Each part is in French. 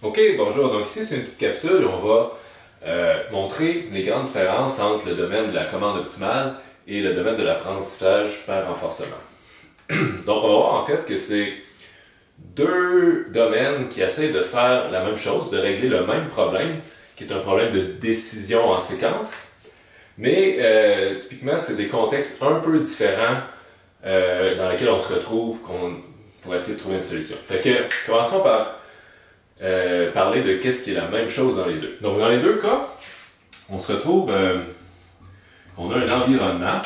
Ok, bonjour. Donc ici, c'est une petite capsule où on va montrer les grandes différences entre le domaine de la commande optimale et le domaine de l'apprentissage par renforcement. Donc on va voir en fait que c'est deux domaines qui essaient de faire la même chose, de régler le même problème, qui est un problème de décision en séquence. Mais typiquement, c'est des contextes un peu différents dans lesquels on se retrouve pour essayer de trouver une solution. Fait que, commençons par parler de qu'est-ce qui est la même chose dans les deux. Donc, dans les deux cas, on se retrouve, on a un environnement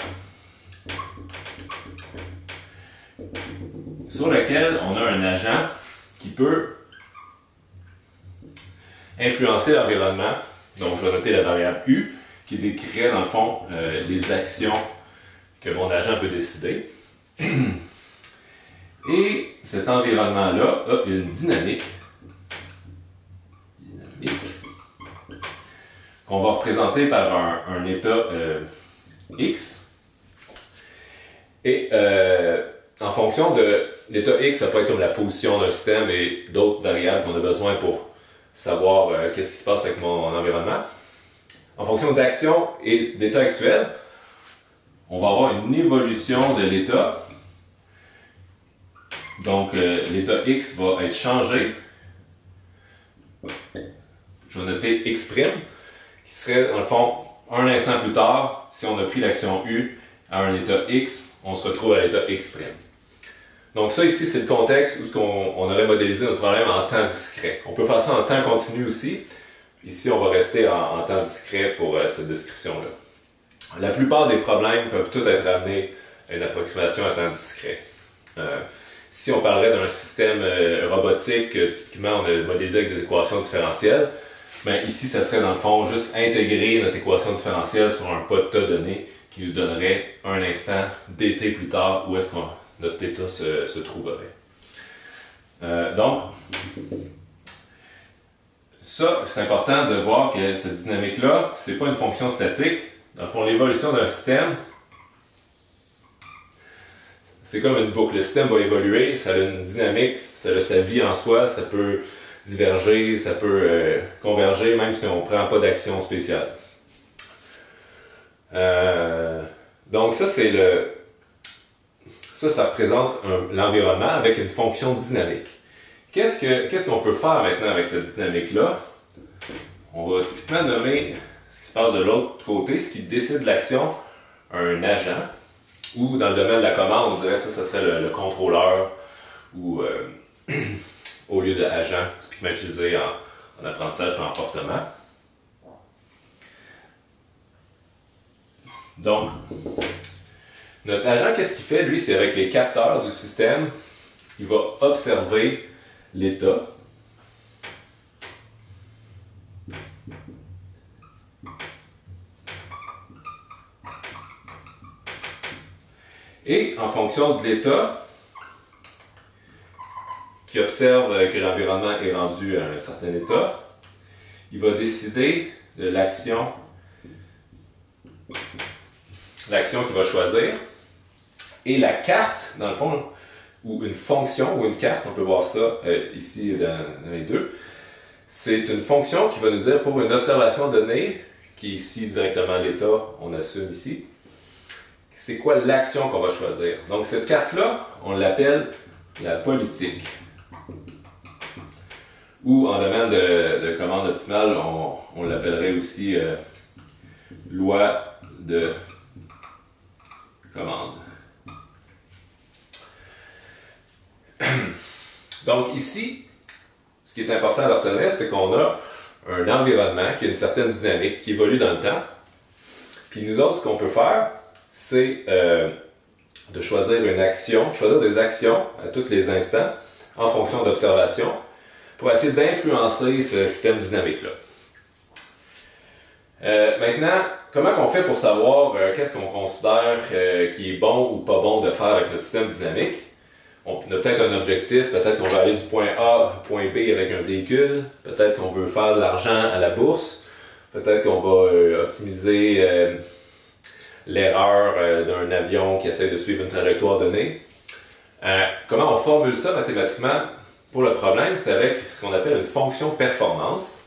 sur lequel on a un agent qui peut influencer l'environnement. Donc, je vais noter la variable U qui décrirait dans le fond les actions que mon agent peut décider. Et cet environnement-là a une dynamique qu'on va représenter par un état X. Et en fonction de l'état X, ça peut être comme la position d'un système et d'autres variables qu'on a besoin pour savoir qu'est-ce qui se passe avec mon environnement. En fonction d'action et d'état actuel, on va avoir une évolution de l'état. Donc, l'état X va être changé. Je vais noter X', qui serait, dans le fond, un instant plus tard, si on a pris l'action U à un état X, on se retrouve à l'état X'. Donc ça, ici, c'est le contexte où on aurait modélisé notre problème en temps discret. On peut faire ça en temps continu aussi. Ici, on va rester en temps discret pour cette description-là. La plupart des problèmes peuvent tous être amenés à une approximation à temps discret. Si on parlerait d'un système robotique, typiquement on a modélisé avec des équations différentielles, ben ici ça serait dans le fond juste intégrer notre équation différentielle sur un pas de tas donné qui nous donnerait un instant dt plus tard où est-ce que notre état se trouverait. Donc, ça c'est important de voir que cette dynamique-là, c'est pas une fonction statique. Dans le fond, l'évolution d'un système, c'est comme une boucle. Le système va évoluer, ça a une dynamique, ça a sa vie en soi, ça peut diverger, ça peut converger, même si on ne prend pas d'action spéciale. Donc ça, c'est ça représente l'environnement avec une fonction dynamique. Qu'est-ce qu'on peut faire maintenant avec cette dynamique-là? On va typiquement nommer ce qui se passe de l'autre côté, ce qui décide de l'action, un agent. Ou dans le domaine de la commande, on dirait que ça serait le contrôleur ou au lieu de agent, typiquement utilisé en apprentissage par renforcement. Donc, notre agent, qu'est-ce qu'il fait? Lui, c'est avec les capteurs du système, il va observer l'état. Et en fonction de l'état, qui observe que l'environnement est rendu à un certain état, il va décider de l'action qu'il va choisir. Et la carte, dans le fond, ou une fonction ou une carte, on peut voir ça ici dans les deux, c'est une fonction qui va nous dire pour une observation donnée, qui est ici directement l'état, on assume ici, c'est quoi l'action qu'on va choisir. Donc cette carte-là, on l'appelle la politique. Ou en domaine de commande optimale, on l'appellerait aussi loi de commande. Donc ici, ce qui est important de retenir, c'est qu'on a un environnement qui a une certaine dynamique, qui évolue dans le temps. Puis nous autres, ce qu'on peut faire, c'est de choisir une action, choisir des actions à tous les instants en fonction d'observation pour essayer d'influencer ce système dynamique-là. Maintenant, comment on fait pour savoir qu'est-ce qu'on considère qui est bon ou pas bon de faire avec notre système dynamique? On a peut-être un objectif, peut-être qu'on veut aller du point A au point B avec un véhicule, peut-être qu'on veut faire de l'argent à la bourse, peut-être qu'on va optimiser l'erreur d'un avion qui essaie de suivre une trajectoire donnée. Comment on formule ça mathématiquement? pour le problème, c'est avec ce qu'on appelle une fonction performance.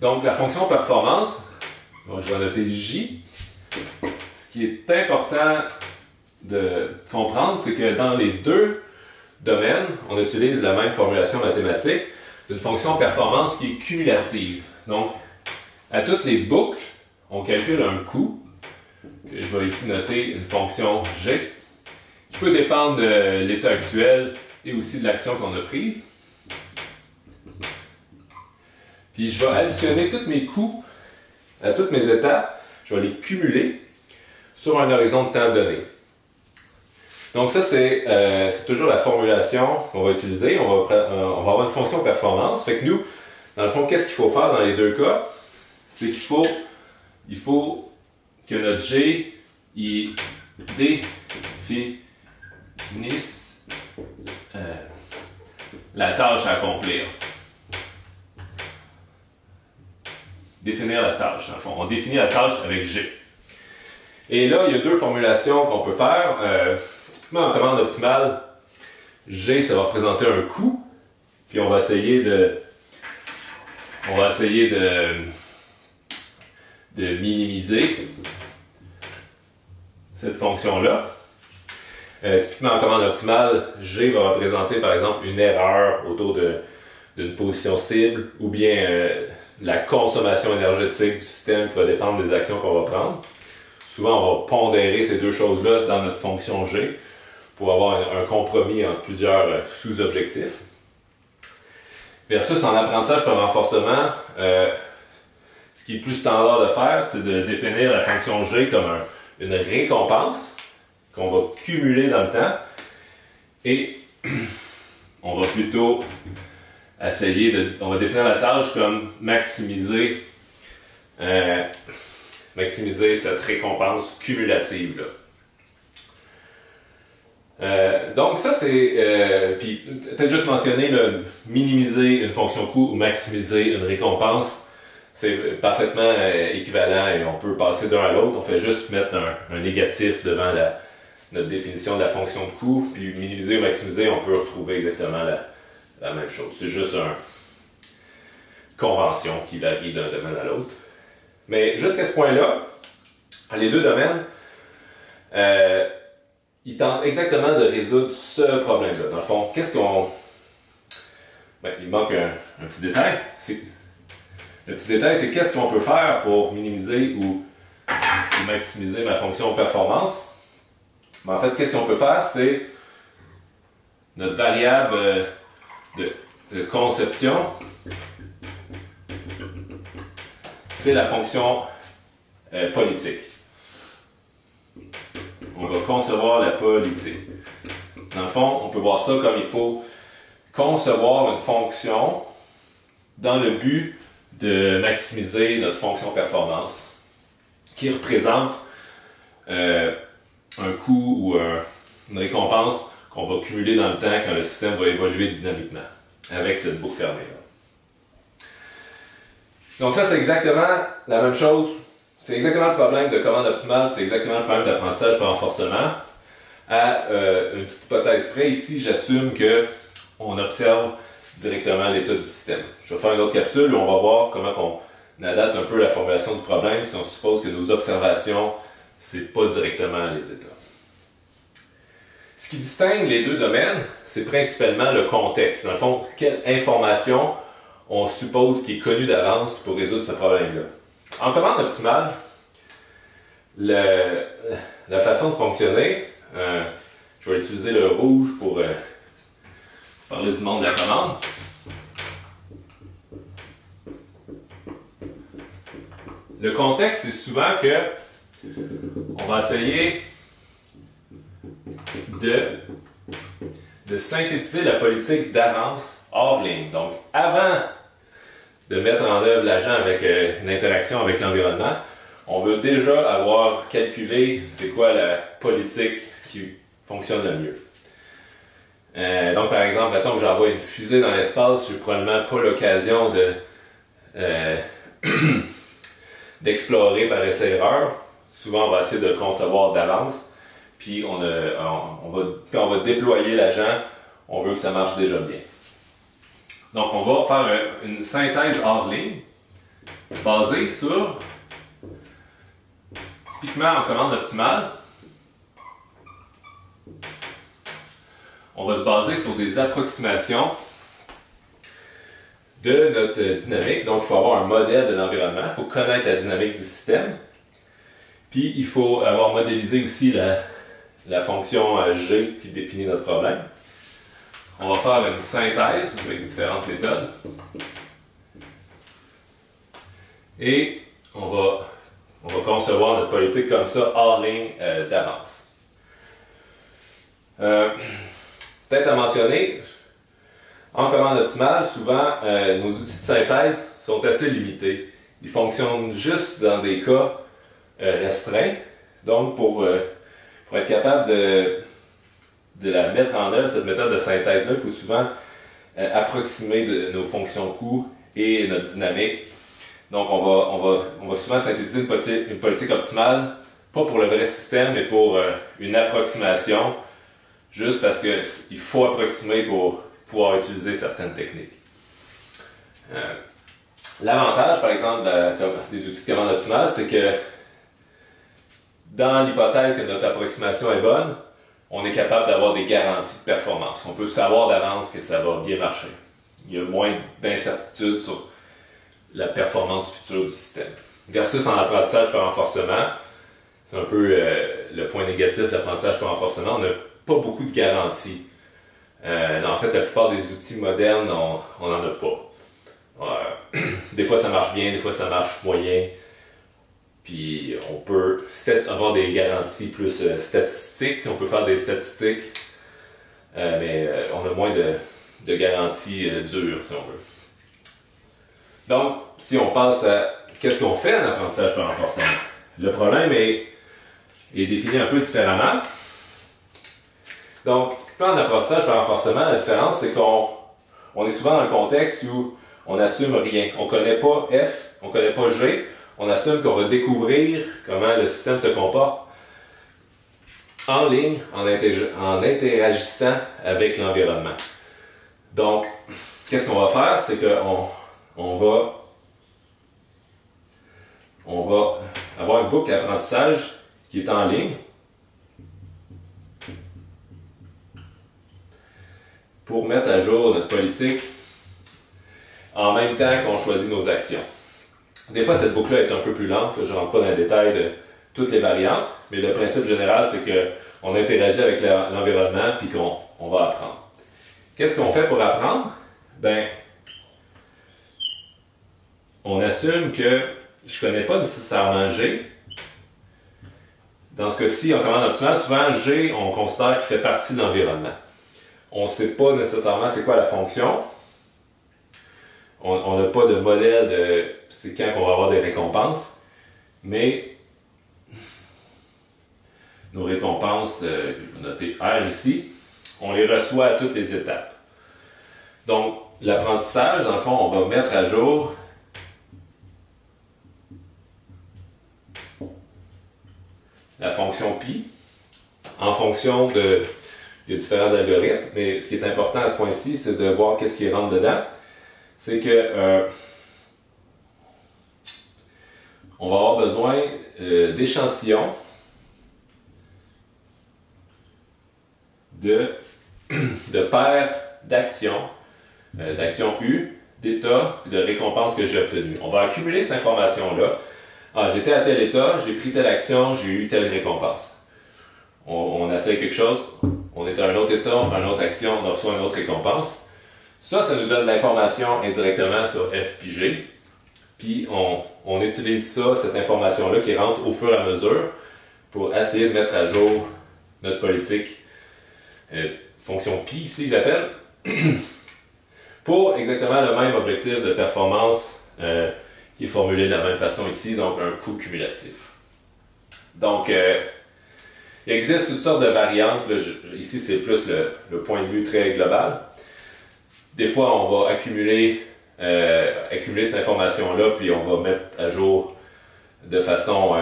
Donc, la fonction performance, bon, je vais noter J. Ce qui est important de comprendre, c'est que dans les deux domaines, on utilise la même formulation mathématique d'une fonction performance qui est cumulative. Donc, à toutes les boucles, on calcule un coût, que je vais ici noter une fonction G, qui peut dépendre de l'état actuel et aussi de l'action qu'on a prise. Puis je vais additionner tous mes coûts à toutes mes étapes, je vais les cumuler sur un horizon de temps donné. Donc ça, c'est toujours la formulation qu'on va utiliser. On va avoir une fonction performance. Fait que nous, dans le fond, qu'est-ce qu'il faut faire dans les deux cas? C'est qu'il faut que notre G il définisse la tâche à accomplir. Définir la tâche, dans le fond. On définit la tâche avec G. Et là, il y a deux formulations qu'on peut faire. Typiquement, en commande optimale, G, ça va représenter un coût. Puis on va essayer de minimiser cette fonction-là. Typiquement, en commande optimale, G va représenter, par exemple, une erreur autour d'une position cible ou bien la consommation énergétique du système qui va dépendre des actions qu'on va prendre. Souvent, on va pondérer ces deux choses-là dans notre fonction G pour avoir un compromis entre plusieurs sous-objectifs. Versus en apprentissage par renforcement, ce qui est plus standard de faire, c'est de définir la fonction G comme une récompense qu'on va cumuler dans le temps et on va plutôt on va définir la tâche comme maximiser cette récompense cumulative là. Donc ça c'est, puis peut-être juste mentionner minimiser une fonction coût ou maximiser une récompense, c'est parfaitement équivalent et on peut passer d'un à l'autre. On fait juste mettre un négatif devant notre définition de la fonction de coût, puis minimiser ou maximiser, on peut retrouver exactement la même chose. C'est juste une convention qui varie d'un domaine à l'autre. Mais jusqu'à ce point-là, les deux domaines, ils tentent exactement de résoudre ce problème-là. Dans le fond, il manque un petit détail. Le petit détail, c'est qu'est-ce qu'on peut faire pour minimiser ou maximiser ma fonction performance. En fait, qu'est-ce qu'on peut faire, c'est notre variable de conception, c'est la fonction politique. On va concevoir la politique. Dans le fond, on peut voir ça comme il faut concevoir une fonction dans le but de maximiser notre fonction performance, qui représente un coût ou une récompense qu'on va cumuler dans le temps quand le système va évoluer dynamiquement, avec cette boucle fermée-là. Donc ça, c'est exactement la même chose. C'est exactement le problème de commande optimale, c'est exactement le problème d'apprentissage par renforcement. À une petite hypothèse près, ici, j'assume qu'on observe directement l'état du système. Je vais faire une autre capsule où on va voir comment on adapte un peu la formulation du problème si on suppose que nos observations, c'est pas directement les états. Ce qui distingue les deux domaines, c'est principalement le contexte. Dans le fond, quelle information on suppose qui est connue d'avance pour résoudre ce problème-là. En commande optimale, la façon de fonctionner, je vais utiliser le rouge pour parler du monde de la commande. Le contexte, c'est souvent que on va essayer de synthétiser la politique d'avance hors ligne. Donc, avant de mettre en œuvre l'agent avec une interaction avec l'environnement, on veut déjà avoir calculé c'est quoi la politique qui fonctionne le mieux. Donc, par exemple, mettons que j'envoie une fusée dans l'espace, j'ai probablement pas l'occasion d'explorer par essai-erreur. souvent on va essayer de le concevoir d'avance, puis quand on va déployer l'agent, on veut que ça marche déjà bien. Donc on va faire une synthèse hors ligne basée sur, typiquement en commande optimale, on va se baser sur des approximations de notre dynamique. Donc il faut avoir un modèle de l'environnement, il faut connaître la dynamique du système, puis il faut avoir modélisé aussi la fonction G qui définit notre problème. On va faire une synthèse avec différentes méthodes. Et on va concevoir notre politique comme ça, hors ligne d'avance. Peut-être à mentionner, en commande optimale, souvent nos outils de synthèse sont assez limités. Ils fonctionnent juste dans des cas restreints. Donc pour être capable de la mettre en œuvre, cette méthode de synthèse-là, il faut souvent approximer de nos fonctions coûts et notre dynamique. Donc on va souvent synthétiser une politique optimale, pas pour le vrai système, mais pour une approximation, juste parce qu'il faut approximer pour pouvoir utiliser certaines techniques. L'avantage, par exemple, des outils de commande optimale, c'est que dans l'hypothèse que notre approximation est bonne, on est capable d'avoir des garanties de performance. On peut savoir d'avance que ça va bien marcher. Il y a moins d'incertitude sur la performance future du système. Versus en apprentissage par renforcement, c'est un peu le point négatif de l'apprentissage par renforcement, on n'a pas beaucoup de garanties. En fait, la plupart des outils modernes, on n'en a pas. Des fois ça marche bien, des fois ça marche moyen. Puis on peut avoir des garanties plus statistiques, on peut faire des statistiques, mais on a moins de garanties dures, si on veut. Donc, si on passe à qu'est-ce qu'on fait en apprentissage par renforcement, le problème est défini un peu différemment. Donc, typiquement en apprentissage par renforcement, la différence c'est qu'on est souvent dans le contexte où on n'assume rien. On ne connaît pas F, on ne connaît pas G. On assume qu'on va découvrir comment le système se comporte en ligne, en interagissant avec l'environnement. Donc, qu'est-ce qu'on va faire? C'est qu'on va avoir une boucle d'apprentissage qui est en ligne pour mettre à jour notre politique en même temps qu'on choisit nos actions. Des fois, cette boucle-là est un peu plus lente. Je ne rentre pas dans le détail de toutes les variantes, mais le principe général, c'est qu'on interagit avec l'environnement puis qu'on va apprendre. Qu'est-ce qu'on fait pour apprendre? Ben, on assume que je ne connais pas nécessairement G. Dans ce cas-ci, en commande optimale, souvent G, on considère qu'il fait partie de l'environnement. On ne sait pas nécessairement c'est quoi la fonction. On n'a pas de modèle de c'est quand on va avoir des récompenses, mais nos récompenses, je vais noter R ici, on les reçoit à toutes les étapes. Donc, l'apprentissage, dans le fond, on va mettre à jour la fonction pi en fonction de... Il y a différents algorithmes, mais ce qui est important à ce point-ci, c'est de voir qu'est-ce qui rentre dedans. C'est que on va avoir besoin d'échantillons de paires d'actions, d'actions U, d'état et de récompenses que j'ai obtenues. On va accumuler cette information-là. Ah, j'étais à tel état, j'ai pris telle action, j'ai eu telle récompense. On essaie quelque chose, on est à un autre état, on prend une autre action, on reçoit une autre récompense. Ça nous donne de l'information indirectement sur F puis G. Puis on utilise ça, cette information-là qui rentre au fur et à mesure pour essayer de mettre à jour notre politique, fonction pi ici que j'appelle, pour exactement le même objectif de performance qui est formulé de la même façon ici, donc un coût cumulatif. Donc, il existe toutes sortes de variantes. Là, ici, c'est plus le point de vue très global. Des fois, on va accumuler cette information-là, puis on va mettre à jour de façon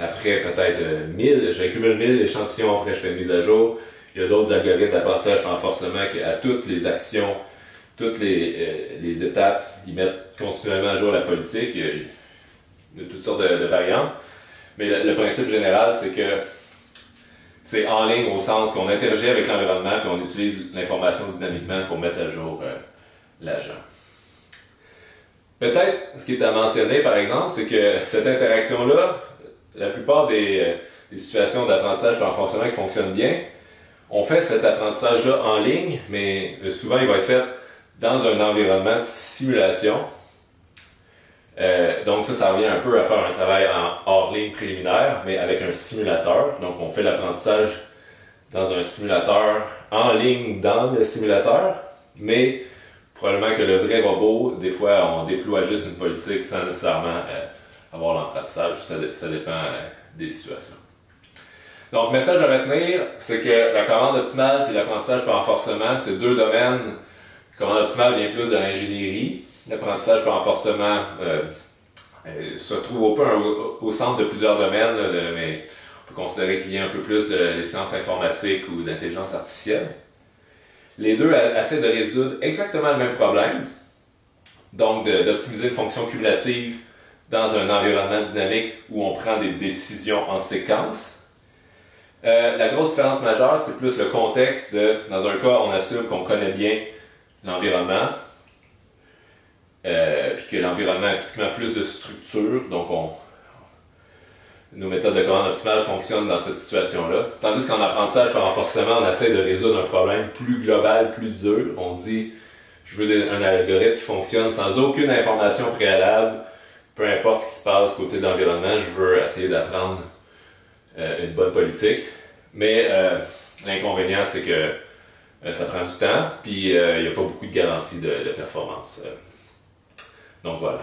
après peut-être 1000, j'accumule 1000 échantillons, après je fais une mise à jour. Il y a d'autres algorithmes d'apprentissage par renforcement qui, à toutes les actions, toutes les étapes, ils mettent continuellement à jour la politique. Il y a toutes sortes de variantes. Mais le principe général, c'est que c'est en ligne au sens qu'on interagit avec l'environnement et on utilise l'information dynamiquement pour mettre à jour l'agent. Peut-être, ce qui est à mentionner par exemple, c'est que cette interaction-là, la plupart des situations d'apprentissage par renforcement qui fonctionnent bien, on fait cet apprentissage-là en ligne, mais souvent il va être fait dans un environnement de simulation. Donc ça revient un peu à faire un travail en hors-ligne préliminaire, mais avec un simulateur. Donc on fait l'apprentissage dans un simulateur en ligne dans le simulateur, mais probablement que le vrai robot, des fois on déploie juste une politique sans nécessairement avoir l'apprentissage, ça dépend des situations. Donc, message à retenir, c'est que la commande optimale et l'apprentissage par renforcement, c'est deux domaines. La commande optimale vient plus de l'ingénierie. L'apprentissage par renforcement se trouve au centre de plusieurs domaines, mais on peut considérer qu'il y a un peu plus de sciences informatiques ou d'intelligence artificielle. Les deux essaient de résoudre exactement le même problème, donc d'optimiser une fonction cumulative dans un environnement dynamique où on prend des décisions en séquence. La grosse différence majeure, c'est plus le contexte dans un cas, on assume qu'on connaît bien l'environnement, puis que l'environnement a typiquement plus de structure, donc nos méthodes de commande optimale fonctionnent dans cette situation-là. Tandis qu'en apprentissage par renforcement, on essaie de résoudre un problème plus global, plus dur. On dit, je veux un algorithme qui fonctionne sans aucune information préalable, peu importe ce qui se passe côté de l'environnement, je veux essayer d'apprendre une bonne politique. Mais l'inconvénient, c'est que ça prend du temps, puis il n'y a pas beaucoup de garanties de performance. Donc voilà.